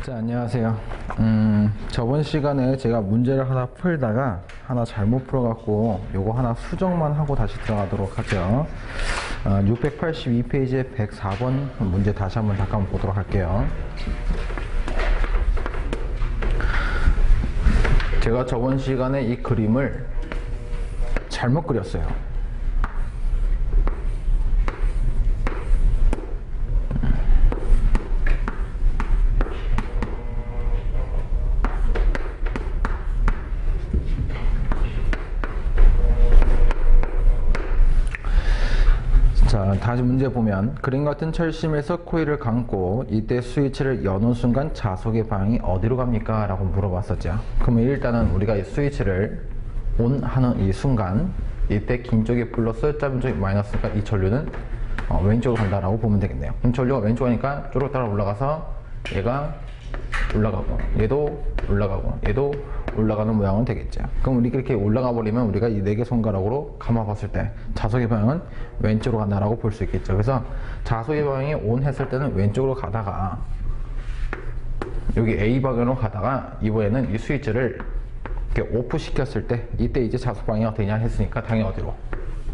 자, 안녕하세요. 저번 시간에 제가 문제를 하나 풀다가 하나 잘못 풀어갖고 요거 하나 수정만 하고 다시 들어가도록 하죠. 682페이지에 104번 문제 다시 한번 잠깐 보도록 할게요. 제가 저번 시간에 이 그림을 잘못 그렸어요. 자, 다시 문제 보면 그림 같은 철심에서 코일을 감고 이때 스위치를 여는 순간 자석의 방향이 어디로 갑니까? 라고 물어봤었죠. 그러면 일단은 우리가 이 스위치를 ON 하는 이 순간 이때 긴 쪽이 플러스 짧은 쪽이 마이너스니까 이 전류는 왼쪽으로 간다라고 보면 되겠네요. 그럼 전류가 왼쪽 가니까 쪼록 따라 올라가서 얘가 올라가고 얘도 올라가고 얘도 올라가는 모양은 되겠죠. 그럼 우리 이렇게 올라가 버리면 우리가 이 4개 손가락으로 감아 봤을 때 자석의 방향은 왼쪽으로 간다라고 볼 수 있겠죠. 그래서 자석의 방향이 ON 했을 때는 왼쪽으로 가다가 여기 A 방향으로 가다가 이번에는 이 스위치를 이렇게 오프 시켰을 때 이때 이제 자석 방향이 어떻게 되냐 했으니까 당연히 어디로?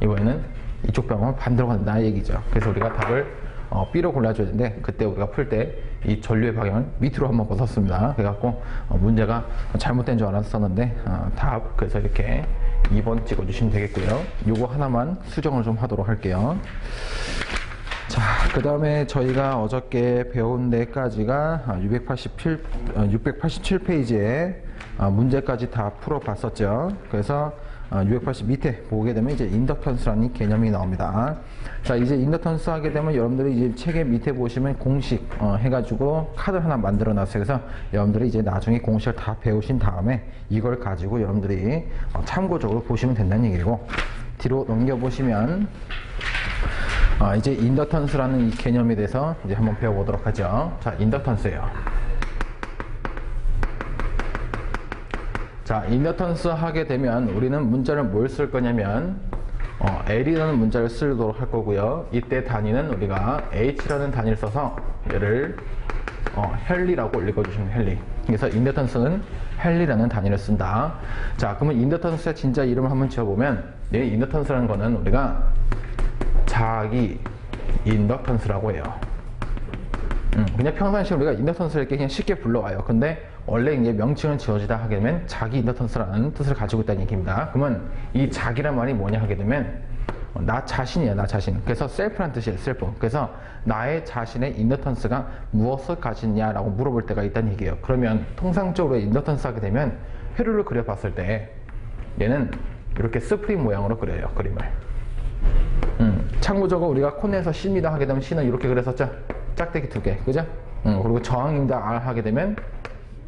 이번에는 이쪽 방향은 반대로 간다 얘기죠. 그래서 우리가 답을 B로 골라줘야 되는데 그때 우리가 풀 때 이 전류의 방향을 밑으로 한번 벗었습니다. 그래갖고 문제가 잘못된 줄 알았었는데 답 그래서 이렇게 2번 찍어주시면 되겠고요. 요거 하나만 수정을 좀 하도록 할게요. 자, 그 다음에 저희가 어저께 배운 데까지가 687페이지에 문제까지 다 풀어봤었죠. 그래서 680 밑에 보게 되면 이제 인덕턴스라는 개념이 나옵니다. 자, 이제 인덕턴스 하게 되면 여러분들이 이제 책의 밑에 보시면 공식 해가지고 카드 하나 만들어 놨어요. 그래서 여러분들이 이제 나중에 공식을 다 배우신 다음에 이걸 가지고 여러분들이 참고적으로 보시면 된다는 얘기고, 뒤로 넘겨 보시면 이제 인덕턴스라는 이 개념에 대해서 이제 한번 배워보도록 하죠. 자, 인덕턴스예요. 자, 인덕턴스 하게 되면 우리는 문자를 뭘 쓸 거냐면 L이라는 문자를 쓰도록 할 거고요. 이때 단위는 우리가 H라는 단위를 써서 얘를 헨리라고 읽어주시면 헨리. 그래서 인덕턴스는 헨리라는 단위를 쓴다. 자, 그러면 인덕턴스의 진짜 이름을 한번 지어보면 이 인덕턴스라는 거는 우리가 자기 인덕턴스라고 해요. 그냥 평상시에 우리가 인덕턴스를 이렇게 그냥 쉽게 불러와요. 근데 원래 이제 명칭을 지어지다 하게 되면 자기 인덕턴스라는 뜻을 가지고 있다는 얘기입니다. 그러면 이 자기란 말이 뭐냐 하게 되면 나 자신이에요, 나 자신. 그래서 셀프란 뜻이에요, 셀프. 그래서 나의 자신의 인덕턴스가 무엇을 가지냐라고 물어볼 때가 있다는 얘기예요. 그러면 통상적으로 인덕턴스 하게 되면 회로를 그려봤을 때 얘는 이렇게 스프링 모양으로 그려요, 그림을. 참고적으로 우리가 코너에서 C입니다 하게 되면 C는 이렇게 그렸었죠? 짝대기 2개, 그죠? 그리고 저항입니다 R 하게 되면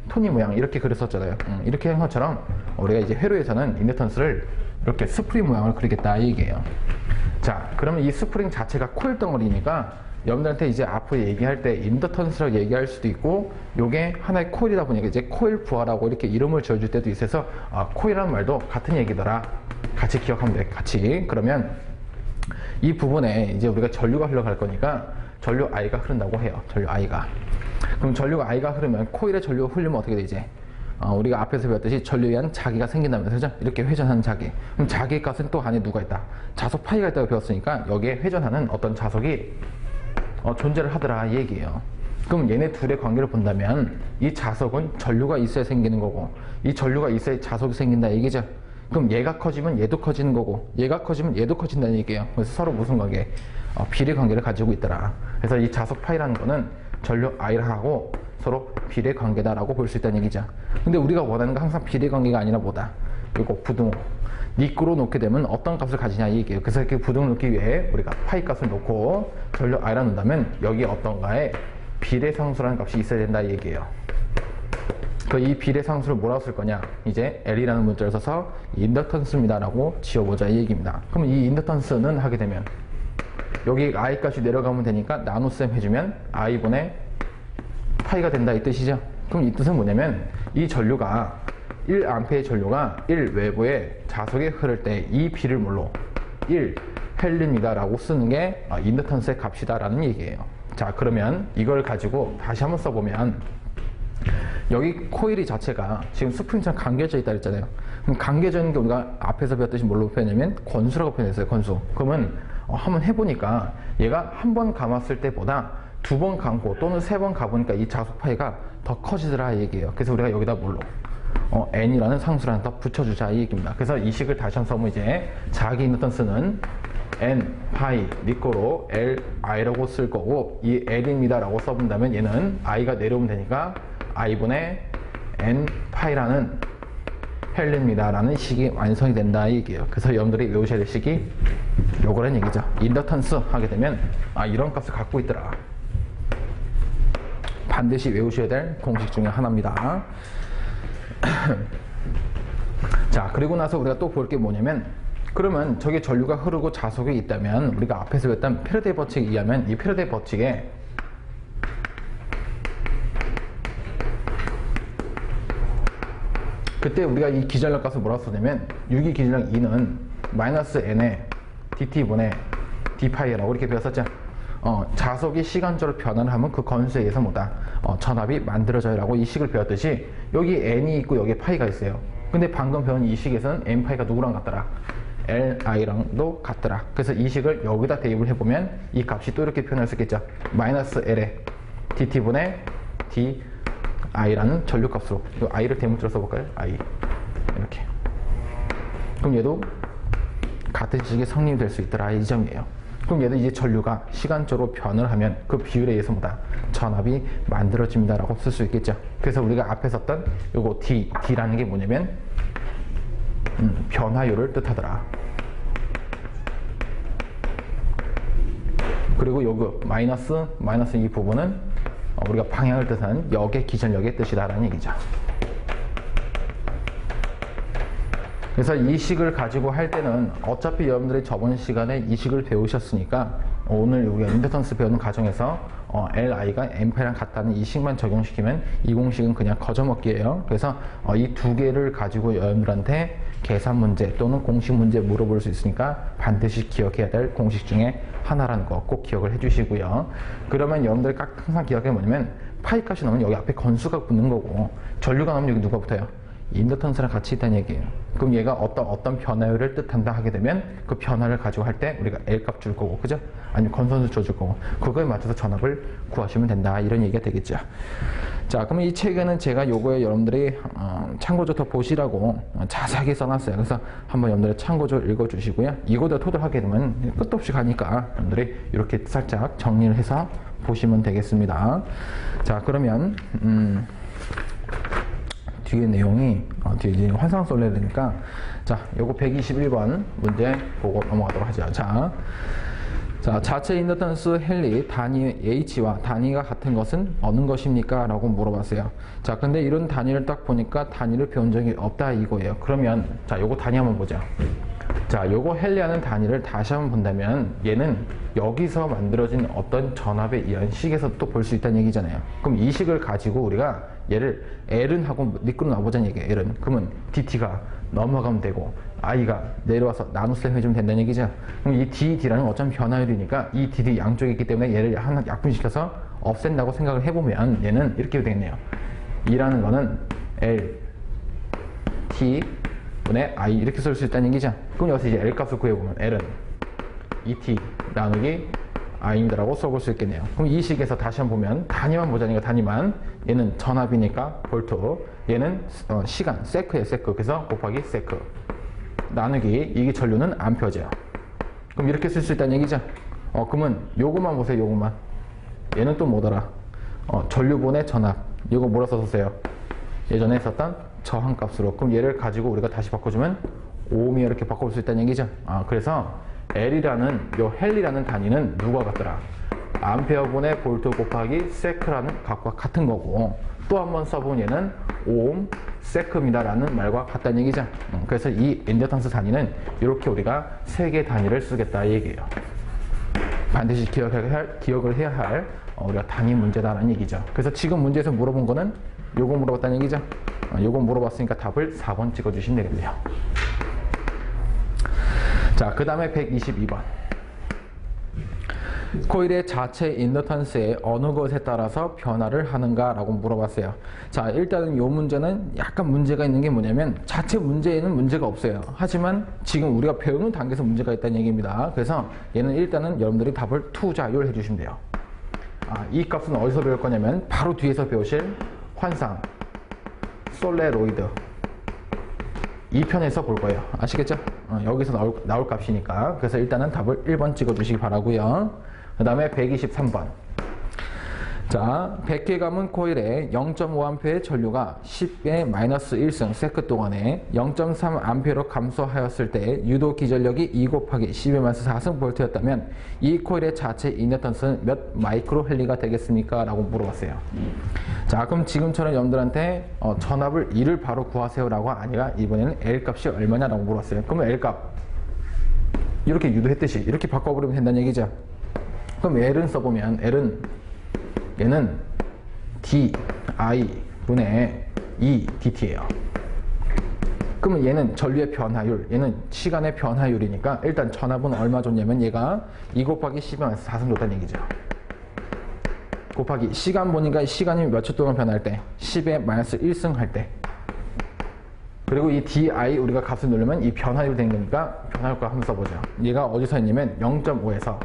토니 모양 이렇게 그렸었잖아요. 이렇게 한 것처럼 우리가 이제 회로에서는 인덕턴스를 이렇게 스프링 모양을 그리겠다 이 얘기예요. 자, 그러면 이 스프링 자체가 코일 덩어리니까 여러분들한테 이제 앞으로 얘기할 때 인덕턴스라고 얘기할 수도 있고, 요게 하나의 코일이다 보니까 이제 코일 부하라고 이렇게 이름을 지어줄 때도 있어서 코일이라는 말도 같은 얘기더라. 같이 기억하면 돼. 같이. 그러면 이 부분에 이제 우리가 전류가 흘러갈 거니까 전류 I가 흐른다고 해요. 전류 I가. 그럼 전류가 I가 흐르면 코일에 전류가 흐르면 어떻게 되지? 우리가 앞에서 배웠듯이 전류에 한 자기가 생긴다면서, 그죠? 이렇게 회전하는 자기. 그럼 자기의 값은 또 안에 누가 있다? 자석 파이가 있다고 배웠으니까 여기에 회전하는 어떤 자석이 존재를 하더라 이 얘기예요. 그럼 얘네 둘의 관계를 본다면 이 자석은 전류가 있어야 생기는 거고, 이 전류가 있어야 자석이 생긴다 얘기죠. 그럼 얘가 커지면 얘도 커지는 거고, 얘가 커지면 얘도 커진다는 얘기예요. 그래서 서로 무슨 관계? 비례 관계를 가지고 있더라. 그래서 이 자석 파이라는 거는 전류 I하고 서로 비례 관계다라고 볼 수 있다는 얘기죠. 근데 우리가 원하는 건 항상 비례 관계가 아니라 뭐다? 이거 부등호. 니꾸로 놓게 되면 어떤 값을 가지냐 이 얘기예요. 그래서 이렇게 부등을 놓기 위해 우리가 파이 값을 놓고 전류 I라 놓는다면 여기에 어떤가에 비례상수라는 값이 있어야 된다 이 얘기예요. 이 비례상수를 뭐라고 쓸 거냐? 이제 L이라는 문자를 써서 인덕턴스입니다라고 지어보자 이 얘기입니다. 그럼 이 인덕턴스는 하게 되면 여기 I 값이 내려가면 되니까 나눗셈 해주면 I분의 파이가 된다 이 뜻이죠. 그럼 이 뜻은 뭐냐면 이 전류가 1A의 전류가 1 외부의 자석에 흐를 때 이 B를 뭘로 1 헬리입니다 라고 쓰는 게 인덕턴스의 값이다 라는 얘기예요. 자, 그러면 이걸 가지고 다시 한번 써보면 여기 코일이 자체가 지금 스프링처럼 감겨져 있다 그랬잖아요. 그럼 감겨져 있는 게 우리가 앞에서 배웠듯이 뭘로 표현하냐면 건수라고 표현했어요. 건수. 그러면 한번 해보니까 얘가 한 번 감았을 때보다 2번 감고 또는 3번 가보니까 이 자속 파이가 더 커지더라 이 얘기예요. 그래서 우리가 여기다 뭘로 n이라는 상수를 하나 더 붙여주자 이 얘기입니다. 그래서 이 식을 다시 한번 써보면 이제 자기 인덕턴스는 n 파이 니꼬로 li라고 쓸 거고, 이 l입니다 라고 써본다면 얘는 i가 내려오면 되니까 i분의 n 파이라는 헬리입니다 라는 식이 완성이 된다 이 얘기예요. 그래서 여러분들이 외우셔야 될 식이 요거란 얘기죠. 인덕턴스 하게 되면 이런 값을 갖고 있더라. 반드시 외우셔야 될 공식 중에 하나입니다. 자, 그리고 나서 우리가 또 볼 게 뭐냐면, 그러면 저게 전류가 흐르고 자속이 있다면 우리가 앞에서 배웠던 패러데이 법칙에 의하면 이 패러데이 법칙에 그때 우리가 이 기전력 값을 뭐라고 썼냐면 6이 기전력 2는 마이너스 n에 dt분의 d파이라고 이렇게 배웠었죠. 자속이 시간적으로 변화를 하면 그 건수에 의해서 뭐다? 전압이 만들어져요 라고 이 식을 배웠듯이 여기 n이 있고 여기에 파이가 있어요. 근데 방금 배운 이 식에서는 n 파이가 누구랑 같더라? li랑도 같더라. 그래서 이 식을 여기다 대입을 해보면 이 값이 또 이렇게 표현할 수 있겠죠. 마이너스 l에 dt분의 di라는 전류값으로 이 i를 대문자로 써볼까요? i 이렇게. 그럼 얘도 같은 식이 성립이 될 수 있더라 이 점이에요. 그럼 얘도 이제 전류가 시간적으로 변을 하면 그 비율에 의해서 뭐다? 전압이 만들어집니다 라고 쓸 수 있겠죠. 그래서 우리가 앞에 썼던 요거 D라는 게 뭐냐면 변화율을 뜻하더라. 그리고 요거 마이너스 이 부분은 우리가 방향을 뜻하는 역의 기전력의 뜻이다 라는 얘기죠. 그래서 이 식을 가지고 할 때는 어차피 여러분들이 저번 시간에 이 식을 배우셨으니까 오늘 우리가 인덕턴스 배우는 과정에서 li가 n파이랑 같다는 이 식만 적용시키면 이 공식은 그냥 거저먹기예요. 그래서 이 두 개를 가지고 여러분들한테 계산 문제 또는 공식 문제 물어볼 수 있으니까 반드시 기억해야 될 공식 중에 하나라는 거 꼭 기억을 해주시고요. 그러면 여러분들이 항상 기억해 뭐냐면 파이 값이 나오면 여기 앞에 건수가 붙는 거고, 전류가 나오면 여기 누가 붙어요? 인덕턴스랑 같이 있다는 얘기예요. 그럼 얘가 어떤 변화율을 뜻한다 하게 되면 그 변화를 가지고 할 때 우리가 L 값 줄 거고, 그죠? 아니면 건선수 줘줄 거고, 그거에 맞춰서 전압을 구하시면 된다 이런 얘기가 되겠죠. 자, 그러면 이 책에는 제가 요거에 여러분들이 참고조 더 보시라고 자세하게 써놨어요. 그래서 한번 여러분들이 참고조 읽어주시고요. 이거다 토대로 하게 되면 끝도 없이 가니까 여러분들이 이렇게 살짝 정리를 해서 보시면 되겠습니다. 자, 그러면 뒤에 내용이 뒤에 이제 환상 쏠려야 되니까, 자, 요거 121번 문제 보고 넘어가도록 하죠. 자, 자체 인덕턴스 헬리 단위 H와 단위가 같은 것은 어느 것입니까? 라고 물어봤어요. 자, 근데 이런 단위를 딱 보니까 단위를 배운 적이 없다 이거예요. 그러면 자, 요거 단위 한번 보자. 자, 요거 헬리하는 단위를 다시 한번 본다면 얘는 여기서 만들어진 어떤 전압에 의한 식에서 또 볼 수 있다는 얘기잖아요. 그럼 이 식을 가지고 우리가 얘를 L은 하고 미끄러 놔보자는 얘기예요. L은. 그러면 DT가 넘어가면 되고 I가 내려와서 나눗셈 해주면 된다는 얘기죠. 그럼 이 DD라는 어차피 변화율이니까 이 DD 양쪽에 있기 때문에 얘를 하나 약분시켜서 없앤다고 생각을 해보면 얘는 이렇게 되겠네요. E라는 거는 L, T 분의 I 이렇게 쓸 수 있다는 얘기죠. 그럼 여기서 이제 L 값을 구해보면 L은 ET 나누기 I입니다라고 써볼 수 있겠네요. 그럼 이 식에서 다시 한번 보면 단위만 보자니까 단위만, 얘는 전압이니까 볼트, 얘는 시간 세크예요. 세크. 그래서 곱하기 세크 나누기 이게 전류는 암페어죠. 그럼 이렇게 쓸 수 있다는 얘기죠. 그러면 요것만 보세요. 요것만. 얘는 또 뭐더라? 전류분의 전압. 이거 뭐라 썼었어요? 예전에 썼던 저항값으로. 그럼 얘를 가지고 우리가 다시 바꿔주면 오음이 이렇게 바꿔볼 수 있다는 얘기죠. 그래서 L이라는 요 헬리라는 단위는 누가 같더라? 암페어분의 볼트 곱하기 세크라는 값과 같은 거고, 또 한 번 써본 얘는 오hm 세크입니다 라는 말과 같다는 얘기죠. 그래서 이 인덕턴스 단위는 이렇게 우리가 세 개 단위를 쓰겠다 이 얘기예요. 반드시 기억을 해야 할 우리가 단위 문제다라는 얘기죠. 그래서 지금 문제에서 물어본 거는 요거 물어봤다는 얘기죠. 요거 물어봤으니까 답을 4번 찍어주시면 되겠네요. 자, 그 다음에 122번. 코일의 자체 인덕턴스의 어느 것에 따라서 변화를 하는가 라고 물어봤어요. 자, 일단은 이 문제는 약간 문제가 있는 게 뭐냐면 자체 문제에는 문제가 없어요. 하지만 지금 우리가 배우는 단계에서 문제가 있다는 얘기입니다. 그래서 얘는 일단은 여러분들이 답을 투자율 해주시면 돼요. 이 값은 어디서 배울 거냐면 바로 뒤에서 배우실 환상, 솔레로이드 이 편에서 볼 거예요. 아시겠죠? 여기서 나올 값이니까. 그래서 일단은 답을 1번 찍어주시기 바라고요. 그 다음에 123번. 자, 100개 감은 코일에 0.5A의 전류가 10의 마이너스 1승 세크 동안에 0.3A로 감소하였을 때 유도 기전력이 2 곱하기 10의 마이너스 4승 볼트였다면 이 코일의 자체 인덕턴스는 몇 마이크로 헬리가 되겠습니까? 라고 물어봤어요. 자, 그럼 지금처럼 여러분들한테 전압을 2를 바로 구하세요 라고 아니라 이번에는 L 값이 얼마냐라고 물어봤어요. 그러면 L 값 이렇게 유도했듯이 이렇게 바꿔버리면 된다는 얘기죠. 그럼 L은 써보면 L은 얘는 d i 분의 2 dt예요. 그러면 얘는 전류의 변화율, 얘는 시간의 변화율이니까 일단 전압은 얼마 줬냐면 얘가 2 곱하기 10의 4승 줬다는 얘기죠. 곱하기 시간 보니까 시간이 몇 초 동안 변할 때 10의 마이너스 1승 할 때, 그리고 이 di 우리가 값을 누르면 이 변화율 된 거니까 변화율 값 한번 써보죠. 얘가 어디서 했냐면 0.5에서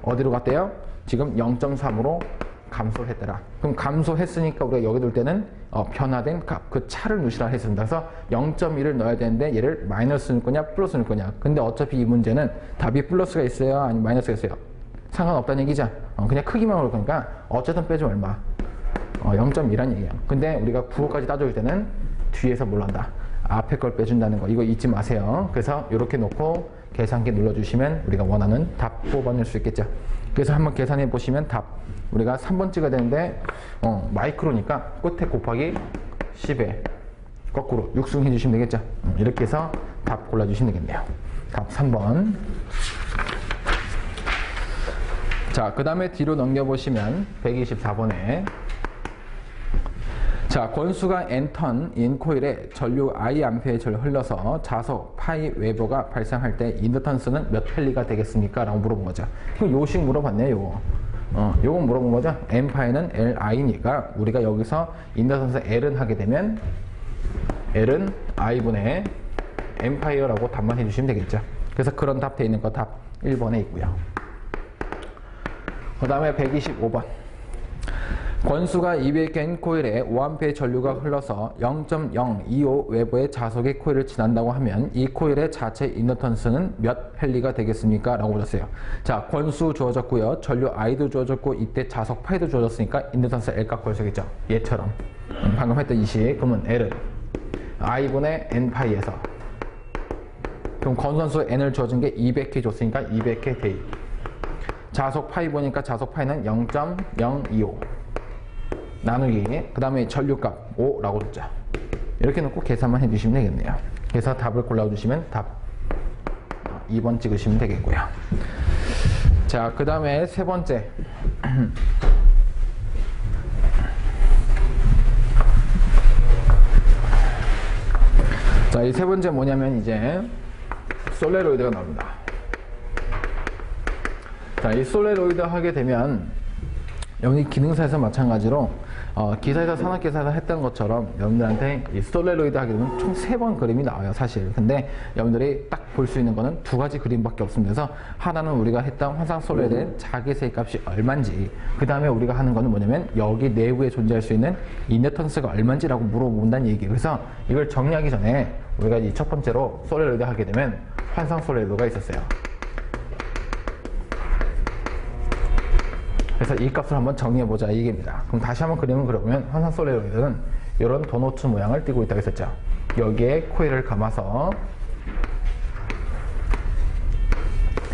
어디로 갔대요? 지금 0.3으로 감소를 했더라. 그럼 감소했으니까 우리가 여기 둘 때는 변화된 값, 그 차를 넣으시라 했습니다. 그래서 0.1을 넣어야 되는데 얘를 마이너스 넣을 거냐 플러스 넣을 거냐. 근데 어차피 이 문제는 답이 플러스가 있어요 아니면 마이너스가 있어요? 상관없다는 얘기죠. 그냥 크기만 올 거니까 어쨌든 빼주면 얼마? 0.2란 얘기예요. 근데 우리가 9호까지 따져줄 때는 뒤에서 뭘 한다? 앞에 걸 빼준다는 거, 이거 잊지 마세요. 그래서 이렇게 놓고 계산기 눌러주시면 우리가 원하는 답 뽑아낼 수 있겠죠. 그래서 한번 계산해 보시면 답, 우리가 3번 찍어야 되는데 마이크로니까 끝에 곱하기 10에 거꾸로 육승해 주시면 되겠죠. 이렇게 해서 답 골라주시면 되겠네요. 답 3번. 자, 그 다음에 뒤로 넘겨보시면 124번에 자, 권수가 n턴인 코일에 전류 iA의 전류 흘러서 자속 파이 웨버가 발생할 때 인덕턴스는 몇 헬리가 되겠습니까? 라고 물어본 거죠. 그럼 요식 물어봤네요, 요거. 요거 물어본 거죠. n파이는 li니까 우리가 여기서 인덕턴스 l은 하게 되면 l은 i분의 n파이어라고 답만 해주시면 되겠죠. 그래서 그런 답 돼 있는 거 답 1번에 있고요. 그 다음에 125번. 권수가 200개인 코일에 5A의 전류가 흘러서 0.025 웨버의 자석의 코일을 지난다고 하면 이 코일의 자체 인덕턴스는 몇 헬리가 되겠습니까? 라고 물었어요. 자, 권수 주어졌고요. 전류 I도 주어졌고 이때 자석 파이도 주어졌으니까 인덕턴스 L 값 구해서겠죠. 얘처럼. 방금 했던 이 식. 그러면 L은 I분의 N파이에서, 그럼 권선수 N을 주어진 게 200개 줬으니까 200개 대입. 자석 파이 보니까 자석 파이는 0.025 나누기, 그 다음에 전류값 5라고 줬죠. 이렇게 놓고 계산만 해주시면 되겠네요. 그래서 답을 골라주시면 답 2번 찍으시면 되겠고요. 자, 그 다음에 세 번째. 자, 이 세 번째 뭐냐면 이제 솔레로이드가 나옵니다. 자, 이 솔레로이드 하게 되면 여기 기능사에서 마찬가지로 기사에서 산업계사에서 했던 것처럼 여러분들한테 이 솔레로이드 하게 되면 총 3번 그림이 나와요, 사실. 근데 여러분들이 딱 볼 수 있는 거는 2가지 그림밖에 없습니다. 그래서 하나는 우리가 했던 화상 솔레로이드의 자기세의 값이 얼마인지, 그 다음에 우리가 하는 거는 뭐냐면 여기 내부에 존재할 수 있는 인덕턴스가 얼마인지라고 물어본다는 얘기예요. 그래서 이걸 정리하기 전에 우리가 이 첫 번째로 솔레로이드 하게 되면 환상 솔레로이드가 있었어요. 그래서 이 값을 한번 정리해보자, 이 얘기입니다. 그럼 다시 한번 그림을 그려보면 환상 솔레로이드는 이런 도너츠 모양을 띠고 있다고 했었죠. 여기에 코일을 감아서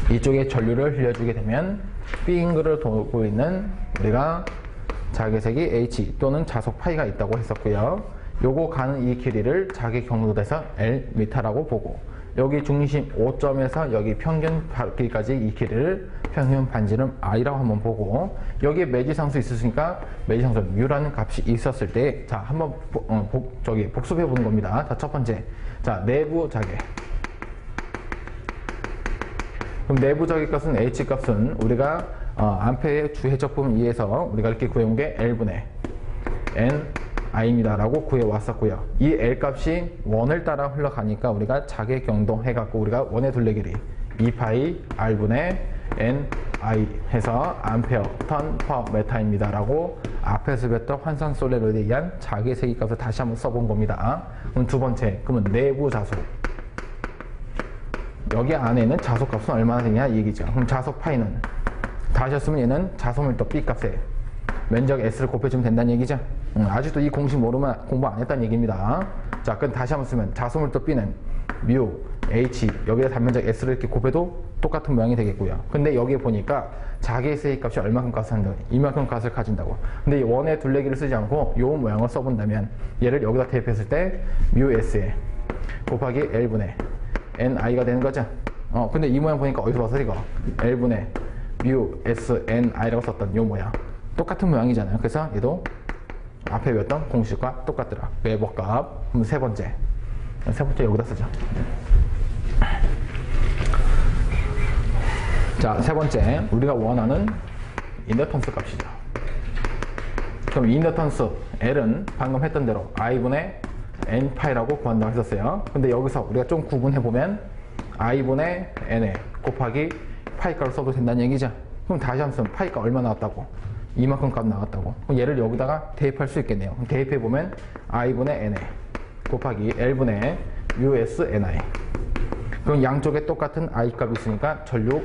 이쪽에 전류를 흘려주게 되면 빙그를 돌고 있는 우리가 자개색이 H 또는 자석 파이가 있다고 했었고요. 요거 가는 이 길이를 자기 경도에서 L미터라고 보고, 여기 중심 5점에서 여기 평균 길이까지 이 길이를 평균 반지름 I라고 한번 보고, 여기에 매지상수 있으니까 매지상수 U라는 값이 있었을 때, 자, 한번 복습해 보는 겁니다. 자, 첫 번째. 자, 내부 자개. 그럼 내부 자개 값은 H 값은 우리가 암페어의 주해적분 2에서 우리가 이렇게 구해온 게 L분의 NI입니다 라고 구해왔었고요. 이 L 값이 원을 따라 흘러가니까 우리가 자개경도 해갖고 우리가 원의 둘레길이 2파이 R분의 NI 해서 암페어 턴 퍼 메타입니다 라고 앞에서 배웠던 환상 솔레로이드에 의한 자개 세기값을 다시 한번 써본 겁니다. 그럼 두 번째, 그러면 내부 자속. 여기 안에는 자속값은 얼마나 되냐 이 얘기죠. 그럼 자속 파이는 다 하셨으면 얘는 자소밀도 B 값에 면적 S를 곱해주면 된다는 얘기죠. 아직도 이 공식 모르면 공부 안 했다는 얘기입니다. 자, 그럼 다시 한번 쓰면 자소밀도 B는 뮤 H 여기다 단면적 S를 이렇게 곱해도 똑같은 모양이 되겠고요. 근데 여기에 보니까 자기의 세기값이 얼마큼 값을 한다고, 이만큼 값을 가진다고. 근데 이 원의 둘레기를 쓰지 않고 요 모양을 써본다면 얘를 여기다 대입했을 때 뮤 S에 곱하기 L분의 NI가 되는 거죠. 근데 이 모양 보니까 어디서 봤어 이거? L분의 뮤 S NI라고 썼던 요 모양 똑같은 모양이잖아요. 그래서 얘도 앞에 배웠던 공식과 똑같더라. 외법값. 그럼 세 번째 여기다 쓰죠. 자, 세 번째 우리가 원하는 인덕턴스 값이죠. 그럼 인덕턴스 L은 방금 했던 대로 I분의 N파이라고 구한다고 했었어요. 근데 여기서 우리가 좀 구분해보면 I분의 N에 곱하기 파이값을 써도 된다는 얘기죠. 그럼 다시 한번 쓰면 파이가 얼마 나왔다고? 이만큼 값 나왔다고. 그럼 얘를 여기다가 대입할 수 있겠네요. 그럼 대입해보면 I분의 N에 곱하기 L분의 USNI. 그럼 양쪽에 똑같은 I 값이 있으니까 전류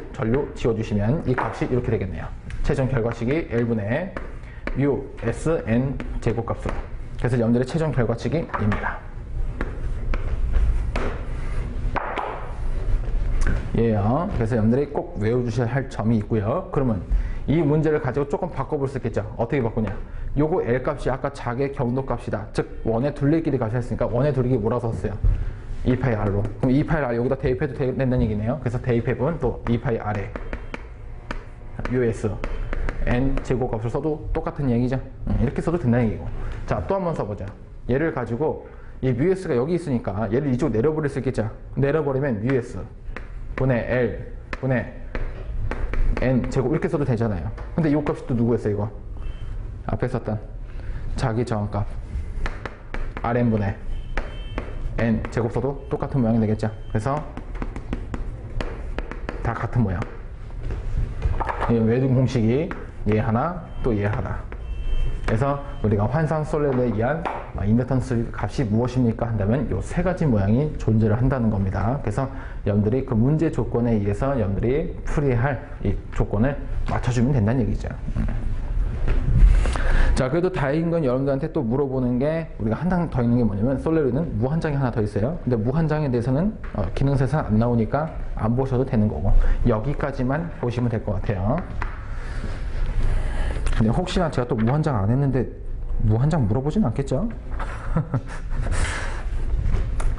지워주시면 이 값이 이렇게 되겠네요. 최종 결과식이 L분의 USN 제곱값으로. 그래서 여러분들의 최종 결과식이 입니다. 예요. 그래서 여러분들이 꼭 외워주셔야 할 점이 있고요. 그러면 이 문제를 가지고 조금 바꿔볼 수 있겠죠. 어떻게 바꾸냐. 요거 L 값이 아까 자개 경도 값이다. 즉 원의 둘레길이 값이 했으니까 원의 둘레길이 뭐라고 썼어요? 2파이 R로. 그럼 2파이 R 여기다 대입해도 된다는 얘기네요. 그래서 대입해보면 또 2파이 R에 US N 제곱값을 써도 똑같은 얘기죠. 이렇게 써도 된다는 얘기고. 자, 또 한번 써보자. 얘를 가지고 이 뮤S가 여기 있으니까 얘를 이쪽 내려버릴 수 있겠죠. 내려버리면 뮤S 분의 L 분의 N 제곱 이렇게 써도 되잖아요. 근데 이 값이 또 누구였어요 이거? 앞에 썼던 자기 저항값 Rn분의 N 제곱 써도 똑같은 모양이 되겠죠. 그래서 다 같은 모양. 외등 공식이 얘 하나 또 얘 하나. 그래서 우리가 환상 솔레드에 의한 인덕턴스 값이 무엇입니까 한다면 이 세 가지 모양이 존재를 한다는 겁니다. 그래서 여러분들이 그 문제 조건에 의해서 여러분들이 풀이할 이 조건을 맞춰주면 된다는 얘기죠. 자, 그래도 다행인 건 여러분들한테 또 물어보는 게 우리가 한 장 더 있는 게 뭐냐면 솔레드는 무한장이 하나 더 있어요. 근데 무한장에 대해서는 기능서에서 안 나오니까 안 보셔도 되는 거고 여기까지만 보시면 될 것 같아요. 근데 혹시나 제가 또 무한장 안 했는데 무한장 물어보진 않겠죠?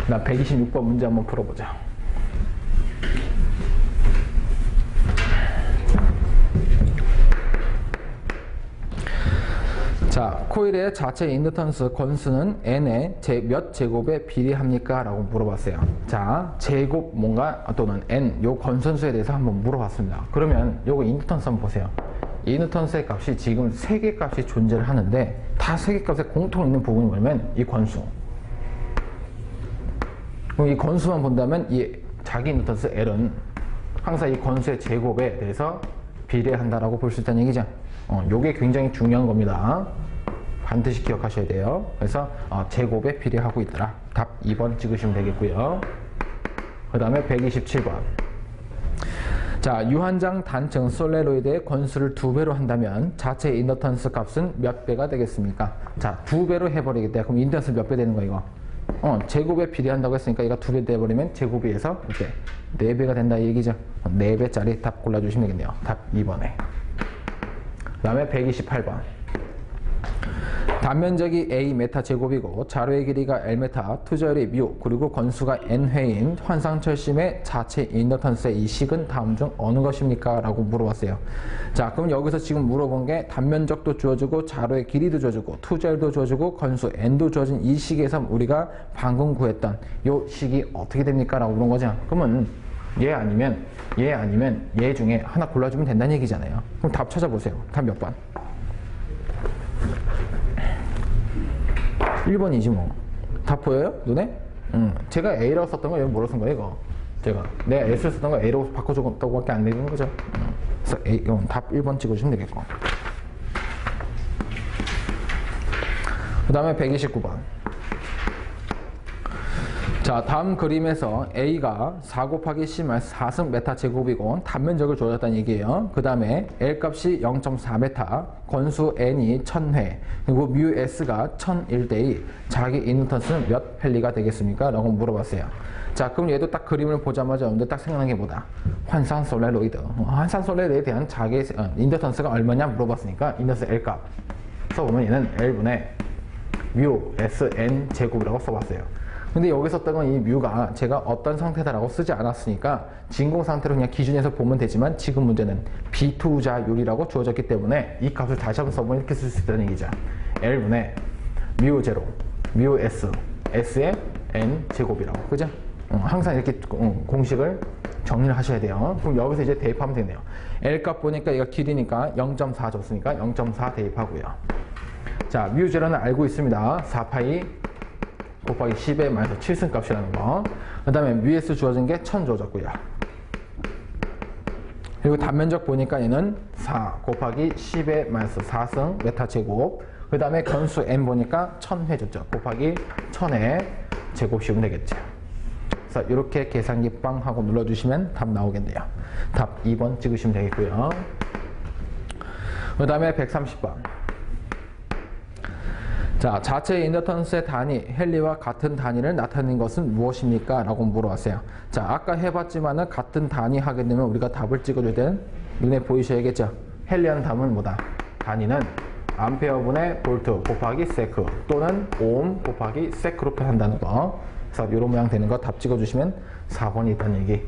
나 126번 문제 한번 풀어보자. 자, 코일의 자체 인덕턴스 건수는 N의 몇 제곱에 비례합니까? 라고 물어봤어요. 자, 제곱 뭔가 또는 N 요 건선수에 대해서 한번 물어봤습니다. 그러면 요거 인덕턴스 한번 보세요. 인덕턴스의 값이 지금 3개 값이 존재를 하는데 다 3개 값에 공통 있는 부분이 뭐냐면 이 건수. 그럼 이 건수만 본다면 이 자기 인덕턴스 L은 항상 이 건수의 제곱에 대해서 비례한다라고 볼 수 있다는 얘기죠. 요게 굉장히 중요한 겁니다. 반드시 기억하셔야 돼요. 그래서 제곱에 비례하고 있더라. 답 2번 찍으시면 되겠고요. 그 다음에 127번. 자, 유한장 단층 솔레로이드의 건수를 2배로 한다면 자체 인덕턴스 값은 몇 배가 되겠습니까? 자, 2배로 해버리겠다. 그럼 인덕턴스 몇 배 되는 거야 이거? 제곱에 비례한다고 했으니까 얘가 2배 돼버리면 제곱에서 이렇게 4배가 된다 이 얘기죠. 4배짜리 답 골라주시면 되겠네요. 답 2번에. 그 다음에 128번. 단면적이 A 메타 제곱이고 자료의 길이가 L 메타, 투저율이 뮤, 그리고 건수가 N회인 환상철심의 자체 인덕턴스의 이 식은 다음 중 어느 것입니까? 라고 물어봤어요. 자, 그럼 여기서 지금 물어본 게 단면적도 주어지고 자료의 길이도 주어지고 투저율도 주어지고 건수 N도 주어진 이 식에서 우리가 방금 구했던 이 식이 어떻게 됩니까? 라고 물은 거죠. 그러면 얘 아니면 얘 중에 하나 골라주면 된다는 얘기잖아요. 그럼 답 찾아보세요. 답 몇 번? 1번이지 뭐. 답 보여요? 눈에? 제가 A라고 썼던 거 여기 뭐라고 쓴 거예요 이거? 내가 S를 썼던 거 A로 바꿔줬다고 밖에 안 되는 거죠. 그래서 A, 답 1번 찍어주시면 되겠고. 그 다음에 129번. 자, 다음 그림에서 A가 4 곱하기 C-마이너스 4승 메타 제곱이고 단면적을 주어졌다는 얘기예요. 그 다음에 L 값이 0.4m, 건수 N이 1000회, 그리고 뮤 S가 1001대의 자기 인덕턴스는 몇 헬리가 되겠습니까? 라고 물어봤어요. 자, 그럼 얘도 딱 그림을 보자마자 여러분들 딱 생각나는 게 뭐다? 환상 솔레로이드. 환상 솔레로이드에 대한 자기 인덕턴스가 얼마냐 물어봤으니까 인덕턴스 L 값 써보면 얘는 L분의 뮤 Sn 제곱이라고 써봤어요. 근데 여기서 썼던 건 이 뮤가 제가 어떤 상태다라고 쓰지 않았으니까 진공 상태로 그냥 기준에서 보면 되지만 지금 문제는 비투자율이라고 주어졌기 때문에 이 값을 다시 한번 써보면 이렇게 쓸 수 있다는 얘기죠. L분의 뮤 제로, 뮤 S, S의 N 제곱이라고. 그죠? 항상 이렇게 공식을 정리를 하셔야 돼요. 그럼 여기서 이제 대입하면 되네요. L 값 보니까 얘가 길이니까 0.4 줬으니까 0.4 대입하고요. 자, 뮤 제로는 알고 있습니다. 4파이 곱하기 10의 마이너스 7승 값이라는 거. 그 다음에 뮤S 주어진 게 1000 주어졌고요. 그리고 단면적 보니까 얘는 4 곱하기 10의 마이너스 4승 메타 제곱. 그 다음에 건수 n 보니까 1000회 줬죠. 곱하기 1000의 제곱 씌우면 되겠죠. 그래서 이렇게 계산기 빵 하고 눌러주시면 답 나오겠네요. 답 2번 찍으시면 되겠고요. 그 다음에 130번. 자, 자체 인덕턴스의 단위, 헨리와 같은 단위를 나타내는 것은 무엇입니까? 라고 물어봤어요. 자, 아까 해봤지만은 같은 단위 하게 되면 우리가 답을 찍어줘야 되는 눈에 보이셔야겠죠? 헨리하는 답은 뭐다? 단위는 암페어분의 볼트 곱하기 세크 또는 오hm 곱하기 세크로 표현한다는 거. 그래서 이런 모양 되는 거 답 찍어주시면 4번이 있다는 얘기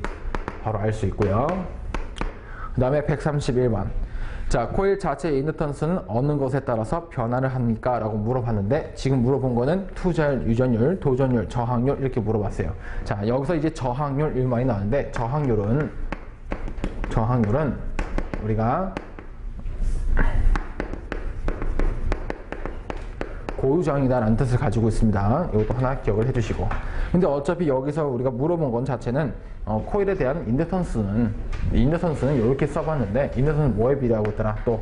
바로 알 수 있고요. 그 다음에 131번. 자, 코일 자체의 인덕턴스는 어느 것에 따라서 변화를 합니까? 라고 물어봤는데 지금 물어본 거는 투자율, 유전율, 도전율, 저항률 이렇게 물어봤어요. 자, 여기서 이제 저항률 일반이 나왔는데 저항률은 우리가 고유저항이다 라는 뜻을 가지고 있습니다. 이것도 하나 기억을 해주시고. 근데 어차피 여기서 우리가 물어본 건 자체는 코일에 대한 인덕턴스는 이렇게 써봤는데 인덕턴스는 뭐에 비례하고 있더라? 또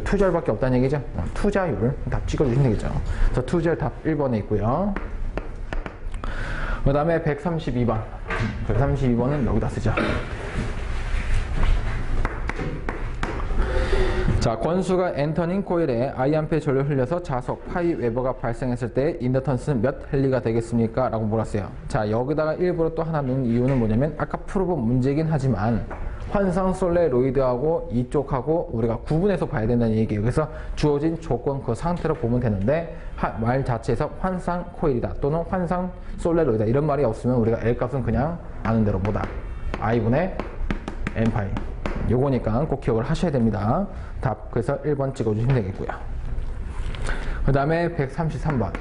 투자율밖에 없다는 얘기죠. 투자율 답 찍어주시면 되겠죠. 그래서 투자율 답 1번에 있고요. 그 다음에 132번 132번은 여기다 쓰죠. 자, 권수가 엔터닝 코일에 I암페 전류를 흘려서 자속 파이 웨버가 발생했을 때 인덕턴스는 몇 헬리가 되겠습니까? 라고 물었어요. 자, 여기다가 일부러 또 하나 넣은 이유는 뭐냐면 아까 풀어본 문제이긴 하지만 환상 솔레로이드하고 이쪽하고 우리가 구분해서 봐야 된다는 얘기예요. 그래서 주어진 조건 그 상태로 보면 되는데 말 자체에서 환상 코일이다 또는 환상 솔레로이드다 이런 말이 없으면 우리가 L 값은 그냥 아는 대로 뭐다? I분의 N파이 요거니까 꼭 기억을 하셔야 됩니다. 답 그래서 1번 찍어주시면 되겠고요. 그 다음에 133번.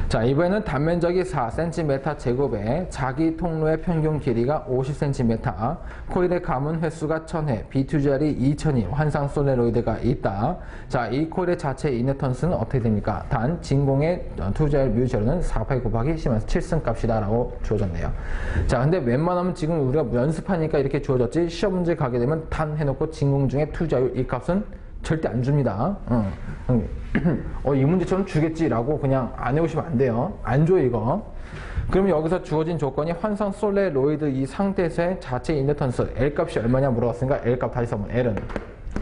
자, 이번에는 단면적이 4cm 제곱에 자기 통로의 평균 길이가 50cm, 코일의 감은 횟수가 1000회, 비투자율이 2000이 환상 솔레로이드가 있다. 자, 이 코일의 자체 인덕턴스는 어떻게 됩니까? 단 진공의 투자율 뮤제로는 4파이 곱하기 7승 값이다 라고 주어졌네요. 자, 근데 웬만하면 지금 우리가 연습하니까 이렇게 주어졌지 시험 문제 가게 되면 단 해놓고 진공 중에 투자율 이 값은 절대 안 줍니다. 이 문제처럼 주겠지라고 그냥 안 해오시면 안 돼요. 안 줘요, 이거. 그러면 여기서 주어진 조건이 환상 솔레로이드 이 상태에서의 자체 인덕턴스 L 값이 얼마냐 물어봤으니까 L 값 다시 써보면 L은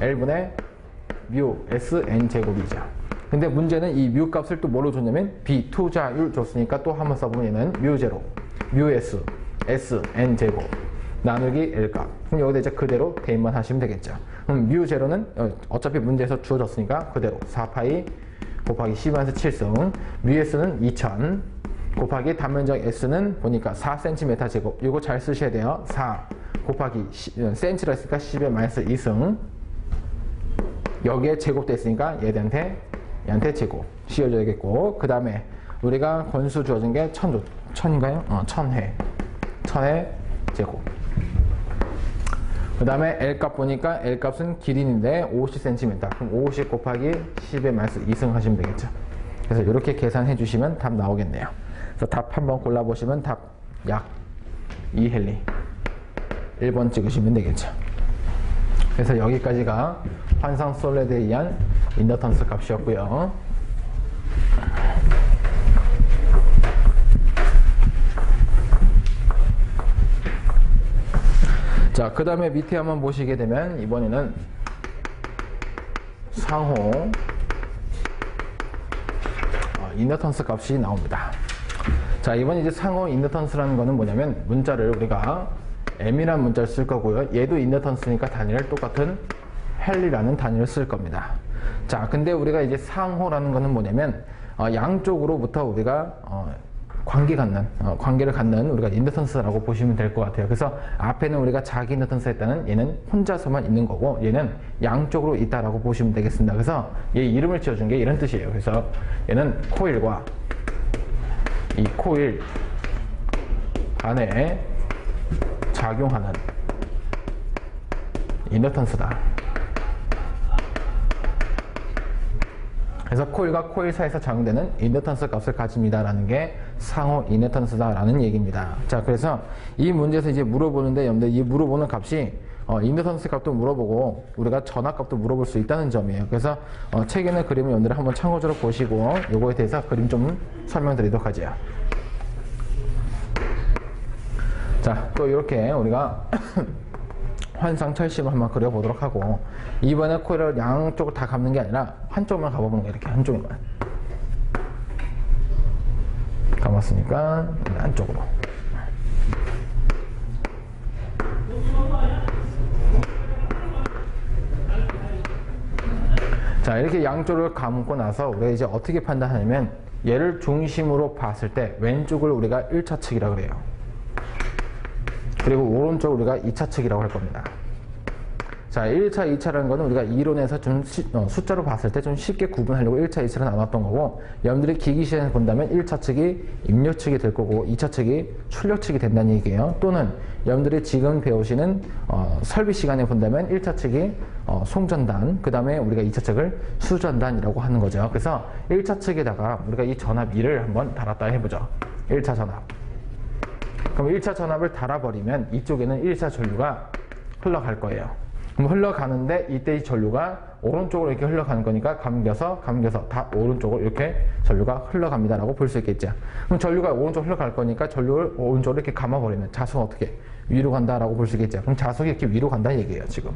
L분의 뮤 S N 제곱이죠. 근데 문제는 이 뮤 값을 또 뭐로 줬냐면 비투자율 줬으니까 또 한번 써보면 얘는 뮤 제로, 뮤 S, S N 제곱 나누기 L 값. 그럼 여기다 이제 그대로 대입만 하시면 되겠죠. 그럼 뮤 제로는 어차피 문제에서 주어졌으니까 그대로 4파이 곱하기 10에서 7승, 뮤 S는 2000 곱하기 단면적 S는 보니까 4cm 제곱. 이거 잘 쓰셔야 돼요. 4 곱하기 cm라 했으니까 10의 마이너스 2승. 여기에 제곱됐으니까 얘한테 제곱 씌워줘야겠고, 그 다음에 우리가 권수 주어진 게 1000인가요? 1000회. 1000의 제곱. 그 다음에 L값 보니까 L값은 길이인데 50cm. 그럼 50 곱하기 10의 마이너스 2승 하시면 되겠죠. 그래서 이렇게 계산해 주시면 답 나오겠네요. 그래서 답 한번 골라보시면 답 약 2헨리 1번 찍으시면 되겠죠. 그래서 여기까지가 환상 솔레드에 의한 인덕턴스 값이었고요. 자, 그 다음에 밑에 한번 보시게 되면 이번에는 상호 인덕턴스 값이 나옵니다. 자, 이번 이제 상호 인덕턴스라는 거는 뭐냐면 문자를 우리가 M이라는 문자를 쓸 거고요. 얘도 인덕턴스니까 단위를 똑같은 헨리라는 단위를 쓸 겁니다. 자, 근데 우리가 이제 상호라는 거는 뭐냐면 양쪽으로부터 우리가 관계를 갖는 우리가 인덕턴스라고 보시면 될 것 같아요. 그래서 앞에는 우리가 자기 인덕턴스 했다는 얘는 혼자서만 있는 거고 얘는 양쪽으로 있다라고 보시면 되겠습니다. 그래서 얘 이름을 지어준 게 이런 뜻이에요. 그래서 얘는 코일과 이 코일 안에 작용하는 인덕턴스다. 그래서 코일과 코일 사이에서 작용되는 인덕턴스 값을 가집니다 라는 게 상호 인덕턴스다 라는 얘기입니다. 자, 그래서 이 문제에서 이제 물어보는데 여러분들 이 물어보는 값이 인덕턴스 값도 물어보고 우리가 전압 값도 물어볼 수 있다는 점이에요. 그래서 책에 있는 그림을 여러분들 한번 참고적으로 보시고 요거에 대해서 그림 좀 설명드리도록 하죠. 자, 또 이렇게 우리가 환상 철심을 한번 그려보도록 하고 이번에 코일을 양쪽을 다 감는 게 아니라 한쪽만 감아보는 거예요. 이렇게 한쪽만 감았으니까 안쪽으로. 자, 이렇게 양쪽을 감고 나서 우리가 이제 어떻게 판단하냐면 얘를 중심으로 봤을 때 왼쪽을 우리가 1차 측이라고 그래요. 그리고 오른쪽을 우리가 2차 측이라고 할 겁니다. 자, 1차, 2차라는 거는 우리가 이론에서 좀 숫자로 봤을 때 좀 쉽게 구분하려고 1차, 2차로 나눴던 거고 여러분들이 기기 시간에 본다면 1차 측이 입력 측이 될 거고 2차 측이 출력 측이 된다는 얘기예요. 또는 여러분들이 지금 배우시는 설비 시간에 본다면 1차 측이 송전단, 그 다음에 우리가 2차 측을 수전단이라고 하는 거죠. 그래서 1차 측에다가 우리가 이 전압 2를 한번 달았다 해보죠. 1차 전압. 그럼 1차 전압을 달아버리면 이쪽에는 1차 전류가 흘러갈 거예요. 그럼 흘러가는데 이때 이 전류가 오른쪽으로 이렇게 흘러가는 거니까 감겨서 다 오른쪽으로 이렇게 전류가 흘러갑니다 라고 볼 수 있겠죠. 그럼 전류가 오른쪽으로 흘러갈 거니까 전류를 오른쪽으로 이렇게 감아버리면 자석은 어떻게 위로 간다 라고 볼 수 있겠죠. 그럼 자석이 이렇게 위로 간다는 얘기예요. 지금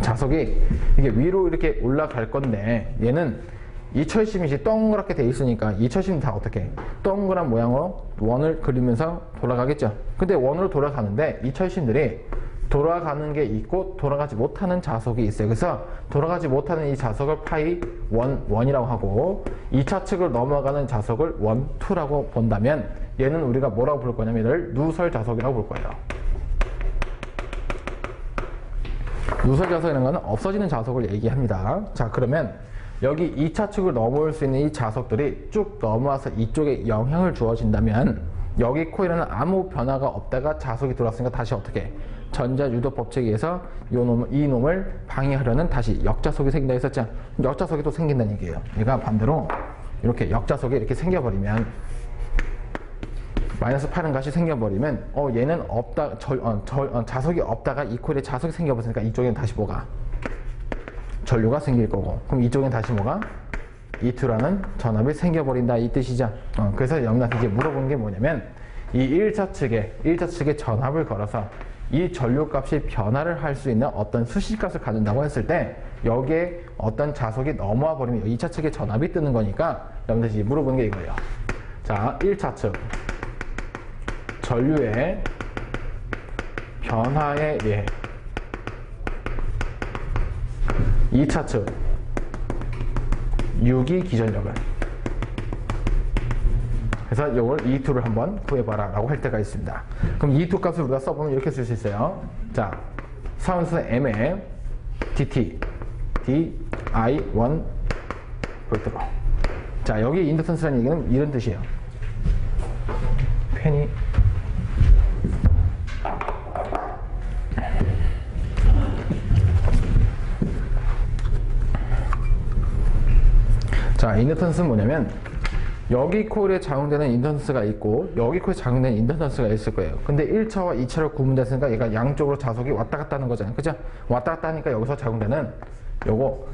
자석이 이게 위로 이렇게 올라갈 건데 얘는 이 철심이 이제 동그랗게 돼 있으니까 이 철심은 다 어떻게 동그란 모양으로 원을 그리면서 돌아가겠죠. 근데 원으로 돌아가는데 이 철심들이 돌아가는 게 있고 돌아가지 못하는 자석이 있어요. 그래서 돌아가지 못하는 이 자석을 파이 1이라고 하고 2차 측을 넘어가는 자석을 1, 2라고 본다면 얘는 우리가 뭐라고 부를 거냐면 얘를 누설 자석이라고 볼 거예요. 누설 자석이라는 것은 없어지는 자석을 얘기합니다. 자, 그러면 여기 2차 측을 넘어올 수 있는 이 자석들이 쭉 넘어와서 이쪽에 영향을 주어진다면 여기 코일에는 아무 변화가 없다가 자석이 들어왔으니까 다시 어떻게 전자유도 법칙에 의해서 이 놈을 방해하려는 다시 역자석이 생긴다 했었죠. 역자석이 또 생긴다는 얘기예요. 얘가 반대로 이렇게 역자석이 이렇게 생겨버리면 마이너스 8은 같이 생겨버리면 얘는 없다 자석이 없다가 이 코일에 자석이 생겨버렸으니까 이쪽에는 다시 뭐가 전류가 생길 거고 그럼 이쪽엔 다시 뭐가 E2라는 전압이 생겨버린다 이 뜻이죠. 그래서 여러분한테 이제 물어본 게 뭐냐면 이 1차 측에 전압을 걸어서 이 전류값이 변화를 할 수 있는 어떤 수식값을 갖는다고 했을 때 여기에 어떤 자석이 넘어와 버리면 2차 측에 전압이 뜨는 거니까 여러분들이 물어보는 게 이거예요. 자, 1차 측 전류의 변화에 의해 2차 측 유기 기전력을 그래서 이걸 E2를 한번 구해봐라 라고 할 때가 있습니다. 그럼 E2 값을 우리가 써보면 이렇게 쓸 수 있어요. 자, 사운스 M에 DT DI1 볼트로. 자, 여기 인덕턴스라는 얘기는 이런 뜻이에요. 펜이 자, 인덕턴스는 뭐냐면 여기 코일에 작용되는 인덕턴스가 있고 여기 코일에 작용되는 인덕턴스가 있을 거예요. 근데 1차와 2차로 구분됐으니까 얘가 양쪽으로 자석이 왔다 갔다 하는 거잖아요. 그죠? 왔다 갔다 하니까 여기서 작용되는 요거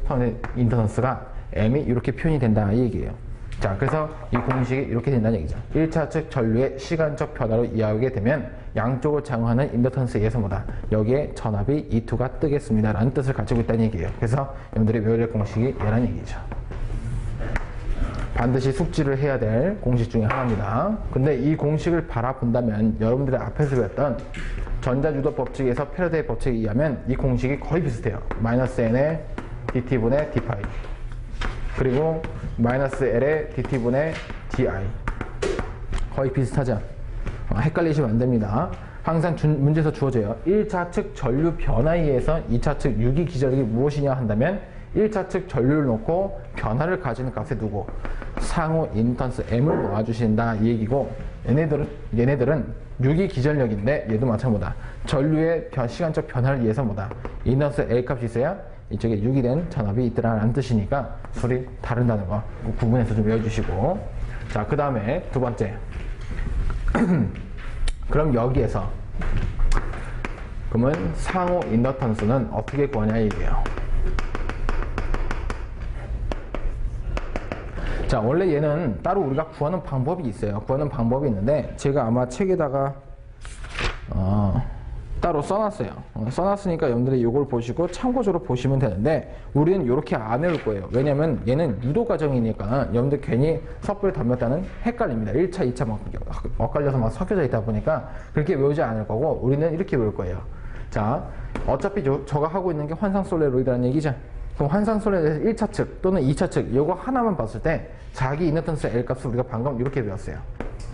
인덕턴스가 M이 이렇게 표현이 된다 이 얘기예요. 자, 그래서 이 공식이 이렇게 된다는 얘기죠. 1차측 전류의 시간적 변화로 이해하게 되면 양쪽을 작용하는 인덕턴스에 의해서 뭐다? 여기에 전압이 E2가 뜨겠습니다 라는 뜻을 가지고 있다는 얘기예요. 그래서 여러분들이 외워야 될 공식이 얘라는 얘기죠. 반드시 숙지를 해야 될 공식 중에 하나입니다. 근데 이 공식을 바라본다면 여러분들이 앞에서 배웠던 전자주도 법칙에서 패러데이 법칙에 의하면 이 공식이 거의 비슷해요. 마이너스 n의 dt분의 d파이 그리고 마이너스 l의 dt분의 di 거의 비슷하죠. 헷갈리시면 안 됩니다. 항상 문제에서 주어져요. 1차측 전류 변화에 의해서 2차측 유기 기전력이 무엇이냐 한다면 1차측 전류를 놓고 변화를 가지는 값에 두고 상호 인덕턴스 M을 놓아주신다 이 얘기고 얘네들은 유기 기전력인데 얘도 마찬가지다. 전류의 시간적 변화를 위해서 뭐다? 인덕턴스 L 값이 있어야 이쪽에 유기된 전압이 있더라라는 뜻이니까 소리 다른다는 거 구분해서 좀 외워주시고 자, 그 다음에 두 번째 그럼 여기에서 그러면 상호 인덕턴스는 어떻게 구하냐 얘기예요. 자, 원래 얘는 따로 우리가 구하는 방법이 있어요. 구하는 방법이 있는데 제가 아마 책에다가 따로 써놨어요. 써놨으니까 여러분들이 이걸 보시고 참고적으로 보시면 되는데 우리는 이렇게 안 외울 거예요. 왜냐면 얘는 유도 과정이니까 여러분들 괜히 섣불리 덤볐다는 헷갈립니다. 1차, 2차 막 엇갈려서 막 섞여져 있다 보니까 그렇게 외우지 않을 거고 우리는 이렇게 외울 거예요. 자, 어차피 저가 하고 있는 게 환상솔레로이드라는 얘기죠. 그럼 환상솔레로이드에서 1차측 또는 2차측 요거 하나만 봤을 때 자기 인덕턴스 L 값을 우리가 방금 이렇게 배웠어요.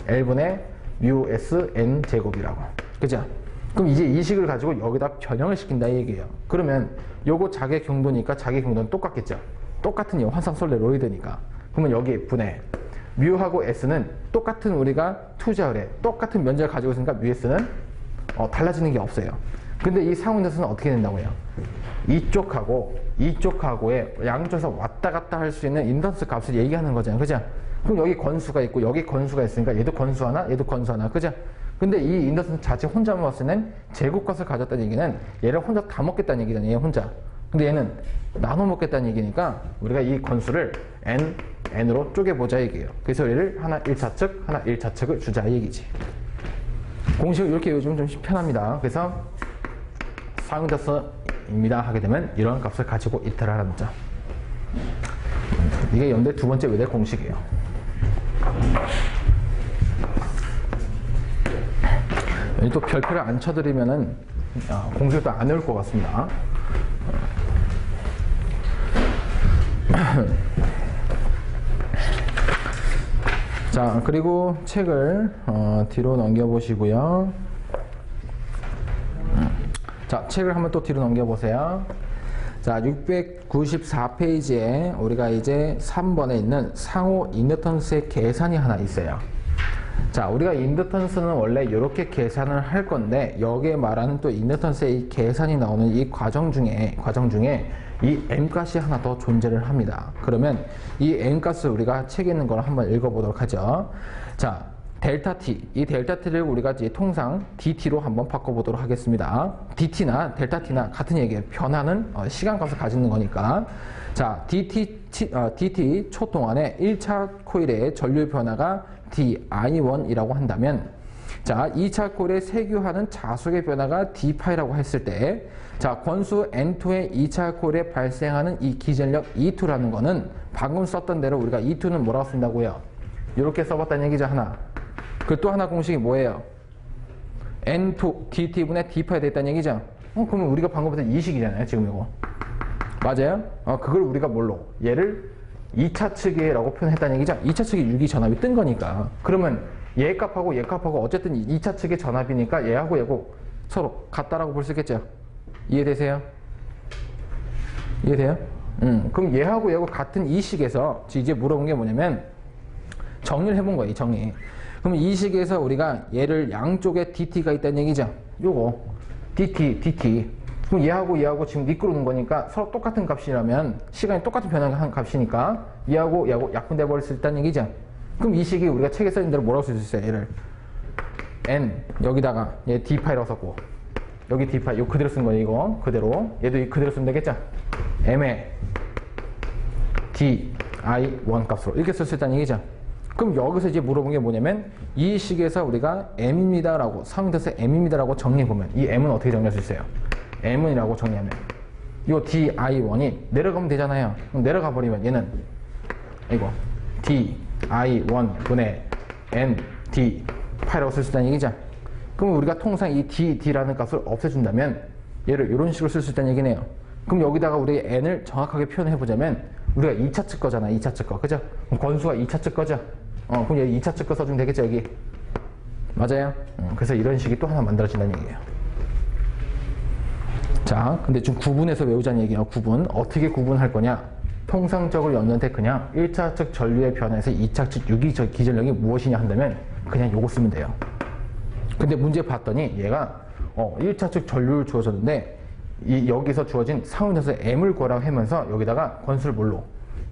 L분의 뮤 S N 제곱이라고. 그죠? 그럼 이제 이 식을 가지고 여기다 변형을 시킨다 이 얘기예요. 그러면 요거 자기 경도니까 자기 경도는 똑같겠죠. 똑같은 환상솔레로이드니까. 그러면 여기 분의 뮤하고 S는 똑같은 우리가 투자을에 똑같은 면적을 가지고 있으니까 뮤 S는 달라지는 게 없어요. 근데 이 상호 인덕턴스는 어떻게 된다고요? 이쪽하고의 양쪽에서 왔다 갔다 할 수 있는 인덕턴스 값을 얘기하는 거잖아요. 그죠? 그럼 여기 건수가 있고 여기 건수가 있으니까 얘도 건수 하나, 얘도 건수 하나. 그죠? 근데 이 인덕턴스 자체 혼자만 봤을 때는 제곱값을 가졌다는 얘기는 얘를 혼자 다 먹겠다는 얘기잖아요. 얘 혼자. 근데 얘는 나눠 먹겠다는 얘기니까 우리가 이 건수를 n으로 쪼개보자 얘기예요. 그래서 얘를 하나 1차측, 하나 1차측을 주자 이 얘기지. 공식을 이렇게 요즘 좀 편합니다. 그래서 상인덕턴스입니다 하게 되면 이런 값을 가지고 있더라라는 점. 이게 연대 두 번째 외대 공식이에요. 또 별표를 안 쳐드리면은 공식도 안 외울 것 같습니다. 자, 그리고 책을 뒤로 넘겨보시고요. 자, 책을 한번 또 뒤로 넘겨보세요. 자, 694페이지에 우리가 이제 3번에 있는 상호 인덕턴스의 계산이 하나 있어요. 자, 우리가 인덕턴스는 원래 이렇게 계산을 할 건데 여기에 말하는 또 인덕턴스의 이 계산이 나오는 이 과정 중에 이 M값이 하나 더 존재를 합니다. 그러면 이 M값을 우리가 책에 있는 걸 한번 읽어보도록 하죠. 자, 델타 T, 이 델타 T를 우리가 이제 통상 DT로 한번 바꿔보도록 하겠습니다. DT나 델타 T나 같은 얘기예요. 변화는 시간값을 가지는 거니까. 자, DT 초 동안에 1차 코일의 전류 변화가 DI1이라고 한다면, 자, 2차 코일에 세규하는 자속의 변화가 D파이라고 했을 때, 자, 권수 N2의 2차 코일에 발생하는 이 기전력 E2라는 거는 방금 썼던 대로 우리가 E2는 뭐라고 쓴다고요? 이렇게 써봤다는 얘기죠, 하나. 그 또 하나 공식이 뭐예요? N2 DT분의 D파이 됐다는 얘기죠? 그러면 우리가 방금 봤던 이 식이잖아요, 지금 이거. 맞아요? 그걸 우리가 뭘로? 얘를 2차 측이라고 표현했다는 얘기죠? 2차 측이 유기 전압이 뜬 거니까. 그러면 얘 값하고 얘 값하고 어쨌든 2차 측의 전압이니까 얘하고 얘고 서로 같다라고 볼 수 있겠죠? 이해되세요? 이해돼요? 그럼 얘하고 얘하고 같은 이 식에서 이제 물어본 게 뭐냐면 정리를 해본 거예요, 정리. 그럼 이 식에서 우리가 얘를 양쪽에 DT가 있다는 얘기죠? 요거 DT 그럼 얘하고 지금 미끄러운 거니까 서로 똑같은 값이라면 시간이 똑같은 변화한 값이니까 얘하고 약분돼 버릴 수 있다는 얘기죠. 그럼 이 식이 우리가 책에 써있는 대로 뭐라고 쓸 수 있어요? 얘를 n 여기다가 얘 d파이라고 썼고 여기 d파이 이거 그대로 쓴 거예요. 이거 그대로 얘도 그대로 쓰면 되겠죠? m에 di1 값으로 이렇게 쓸 수 있다는 얘기죠. 그럼 여기서 이제 물어본 게 뭐냐면 이 식에서 우리가 m입니다 라고 상대에서 m입니다 라고 정리해보면 이 m은 어떻게 정리할 수 있어요? m은 이라고 정리하면 이 di1이 내려가면 되잖아요. 그럼 내려가 버리면 얘는 이거 di1 분의 n d파이라고 쓸 수 있다는 얘기죠. 그럼 우리가 통상 이 d라는 값을 없애준다면 얘를 이런 식으로 쓸 수 있다는 얘기네요. 그럼 여기다가 우리 n을 정확하게 표현해보자면 우리가 2차측 거잖아. 2차측 거. 그죠? 그럼 건수가 2차측 거죠? 그럼 여기 2차측 거 써주면 되겠죠? 여기. 맞아요? 그래서 이런 식이 또 하나 만들어진다는 얘기예요. 자, 근데 좀 구분해서 외우자는 얘기예요. 구분. 어떻게 구분할 거냐? 통상적으로 염전한테 그냥 1차측 전류의 변화에서 2차측 유기 기전력이 무엇이냐 한다면 그냥 요거 쓰면 돼요. 근데 문제 봤더니 얘가 1차측 전류를 주어졌는데 여기서 주어진 상온에서 m을 구하라고 하면서 여기다가 건수를 뭘로?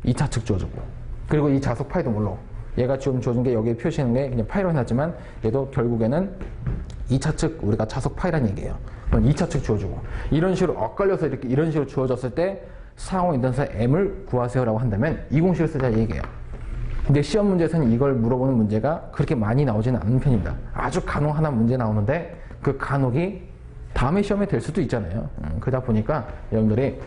2차측 주어주고 그리고 이 자속 파이도 뭘로? 얘가 지금 주어진 게 여기에 표시하는 게 그냥 파이로 해놨지만 얘도 결국에는 2차측 우리가 자속 파이란 얘기예요. 그럼 2차측 주어주고 이런 식으로 엇갈려서 이렇게 이런 식으로 주어졌을 때 상호 인던스의 m을 구하세요라고 한다면 이 공식을 쓰자 이 얘기예요. 근데 시험 문제에서는 이걸 물어보는 문제가 그렇게 많이 나오지는 않는 편입니다. 아주 간혹 하나 문제 나오는데 그 간혹이 다음에 시험에 될 수도 있잖아요. 그러다 보니까 여러분들이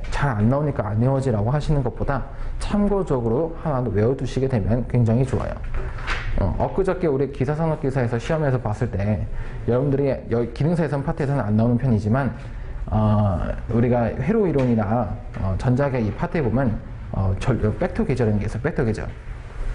잘 안 나오니까 안 외워지라고 하시는 것보다 참고적으로 하나 외워두시게 되면 굉장히 좋아요. 엊그저께 우리 기사산업기사에서 시험에서 봤을 때 여러분들이 여기 기능사에선 파트에서는 안 나오는 편이지만 우리가 회로 이론이나 전자계 이 파트에 보면 벡터 계절이라는 게 있어요. 벡터 계절.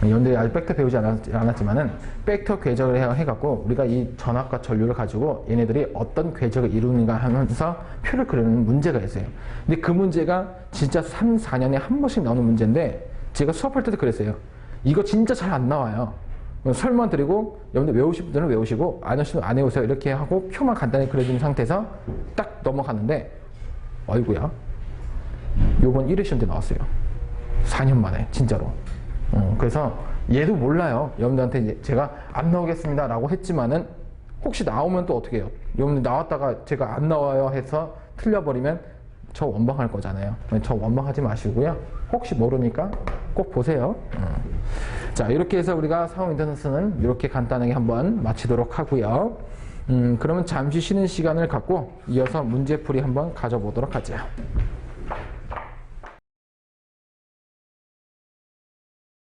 여러분들이 아직 벡터 배우지 않았지만은 벡터 궤적을 해갖고 우리가 이 전압과 전류를 가지고 얘네들이 어떤 궤적을 이루는가 하면서 표를 그리는 문제가 있어요. 근데 그 문제가 진짜 3, 4년에 한 번씩 나오는 문제인데 제가 수업할 때도 그랬어요. 이거 진짜 잘 안 나와요. 설명 드리고 여러분들 외우실 분들은 외우시고 안 외우시면 안 외우세요. 이렇게 하고 표만 간단히 그려준 상태에서 딱 넘어가는데 아이고야 요번 1회 시험 때 나왔어요. 4년 만에 진짜로. 그래서 얘도 몰라요. 여러분들한테 이제 제가 안 나오겠습니다 라고 했지만은 혹시 나오면 또 어떻게 해요? 여러분들 나왔다가 제가 안 나와요 해서 틀려버리면 저 원방할 거잖아요. 저 원방하지 마시고요. 혹시 모르니까 꼭 보세요. 자, 이렇게 해서 우리가 상호 인터넷은 이렇게 간단하게 한번 마치도록 하고요. 그러면 잠시 쉬는 시간을 갖고 이어서 문제풀이 한번 가져보도록 하죠.